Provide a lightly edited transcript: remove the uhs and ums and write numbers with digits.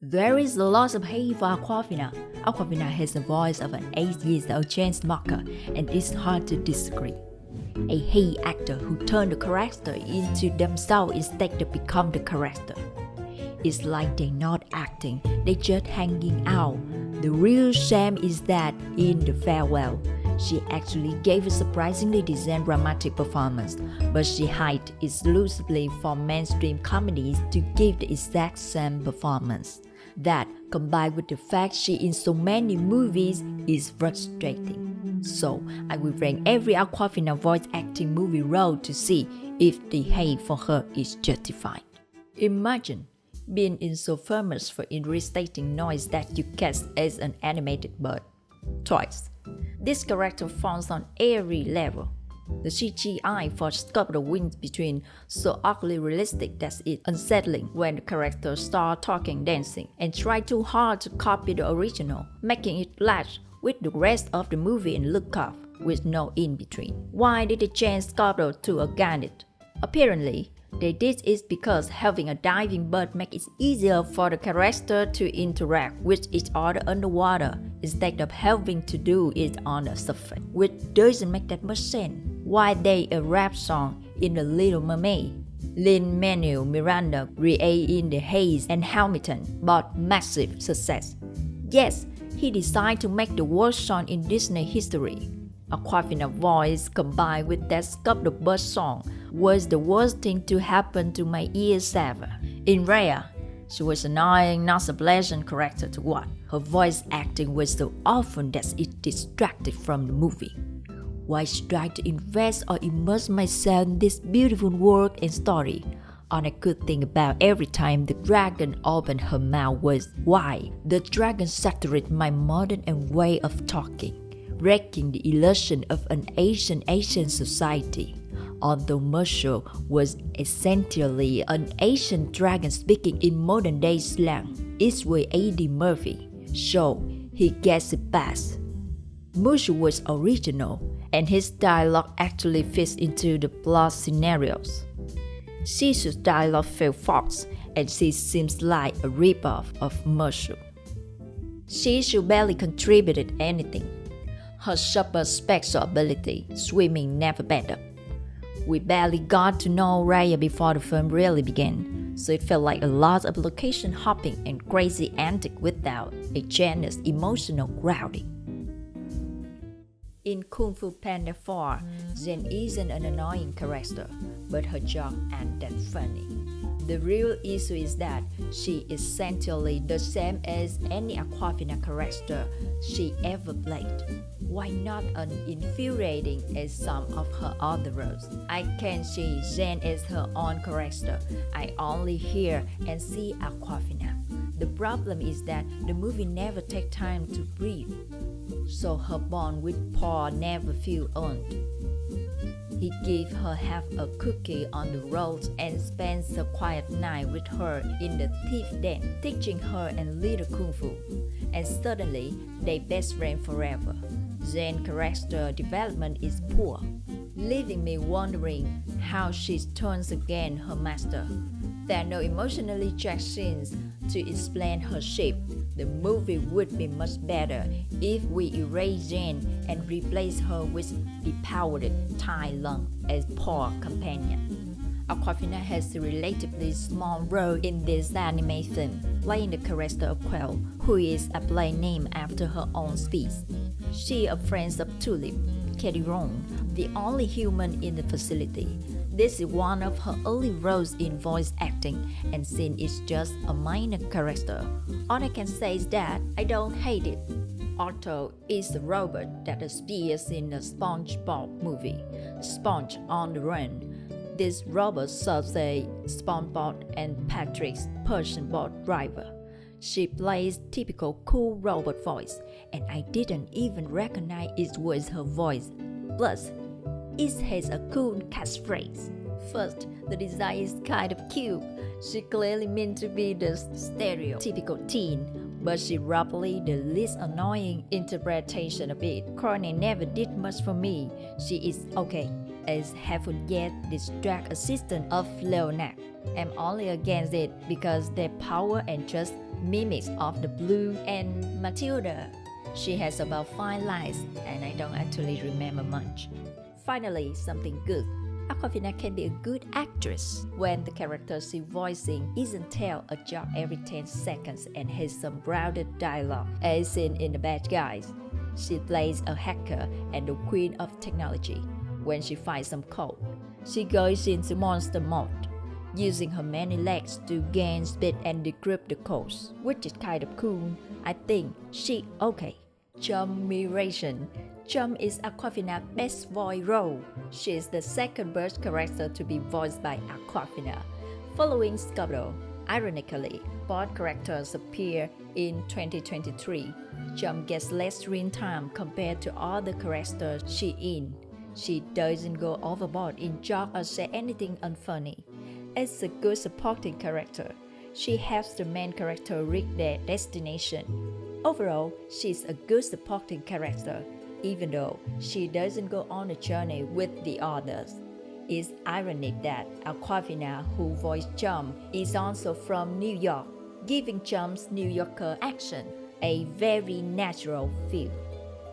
There is a lot of hate for Awkwafina. Awkwafina has the voice of an 8-year-old chain smoker, and it's hard to disagree. A hate actor who turned the character into themselves instead of become the character. It's like they're not acting, they're just hanging out. The real shame is that in the farewell, she actually gave a surprisingly decent dramatic performance, but she hid exclusively from mainstream comedies to give the exact same performance. That, combined with the fact she in so many movies, is frustrating. So, I will rank every Awkwafina voice acting movie role to see if the hate for her is justified. Imagine being in so famous for irritating noise that you cast as an animated bird. Twice. This character falls on every level. The CGI for Scuttle wins between so ugly realistic that it's unsettling when the characters start talking, dancing, and try too hard to copy the original, making it clash with the rest of the movie and look off, with no in-between. Why did they change Scuttle to a gannet? Apparently, they did it because having a diving bird makes it easier for the character to interact with each other underwater instead of having to do it on the surface, which doesn't make that much sense. Why they a rap song in The Little Mermaid? Lin-Manuel Miranda Raya in The Haze and Hamilton brought massive success. Yes, he decided to make the worst song in Disney history. Awkwafina voice combined with that Scuttle bird song was the worst thing to happen to my ears ever. In Raya, she was annoying, not a pleasant character to watch. Her voice acting was so awful that it distracted from the movie. Why should I to invest or immerse myself in this beautiful work and story? All I could think about every time the dragon opened her mouth was why the dragon saturated my modern and way of talking, wrecking the illusion of an Asian society. Although Marshall was essentially an Asian dragon speaking in modern day slang, it's where Eddie Murphy, so he gets a pass. Marshall was original, and his dialogue actually fits into the plot scenarios. Shishu's dialogue felt false, and she seems like a ripoff of Marshall. Shishu barely contributed anything. Her super special ability, swimming, never better. We barely got to know Raya before the film really began, so it felt like a lot of location hopping and crazy antics without a genuine emotional grounding. In Kung Fu Panda 4, Zhen isn't an annoying character, but her jokes aren't that funny. The real issue is that she is essentially the same as any Awkwafina character she ever played. Why not as infuriating as some of her other roles? I can't see Zhen as her own character. I only hear and see Awkwafina. The problem is that the movie never takes time to breathe, so her bond with Paul never feels earned. He gave her half a cookie on the road and spends a quiet night with her in the thief den, teaching her a little kung fu. And suddenly, they best friends forever. Zhen's character development is poor, leaving me wondering how she turns against her master. There are no emotionally charged scenes to explain her shape. The movie would be much better if we erase Zhen and replace her with depowered Tai Lung as Paul's companion. Awkwafina has a relatively small role in this anime film, playing the character of Quell, who is a play named after her own species. She is a friend of Tulip, Katie Roan, the only human in the facility. This is one of her early roles in voice acting, and since it's just a minor character, all I can say is that I don't hate it. Otto is the robot that appears in the SpongeBob movie, Sponge on the Run. This robot serves as SpongeBob and Patrick's Persian boat driver. She plays typical cool robot voice, and I didn't even recognize it was her voice. Plus, it has a cool catchphrase. First, the design is kind of cute. She clearly meant to be the stereotypical teen, but she roughly the least annoying interpretation of it. Courtney never did much for me. She is okay as helpful yet distract assistant of Leonard. I'm only against it because their power and just mimics of the Blue and Matilda. She has about 5 lines and I don't actually remember much. Finally, something good. Awkwafina can be a good actress when the character she's voicing isn't tell a joke every 10 seconds and has some grounded dialogue, as seen in The Bad Guys. She plays a hacker and the queen of technology. When she finds some code, she goes into monster mode, using her many legs to gain speed and decrypt the codes, which is kind of cool. I think she okay. Chum-miration. Chum is Awkwafina's best voice role. She is the second birth character to be voiced by Awkwafina, following Scuttle. Ironically, both characters appear in 2023. Chum gets less screen time compared to other characters she in. She doesn't go overboard in joke or say anything unfunny. As a good supporting character, she helps the main character reach their destination. Overall, she's a good supporting character, even though she doesn't go on a journey with the others. It's ironic that Awkwafina, who voiced Chum, is also from New York, giving Chum's New Yorker accent a very natural feel.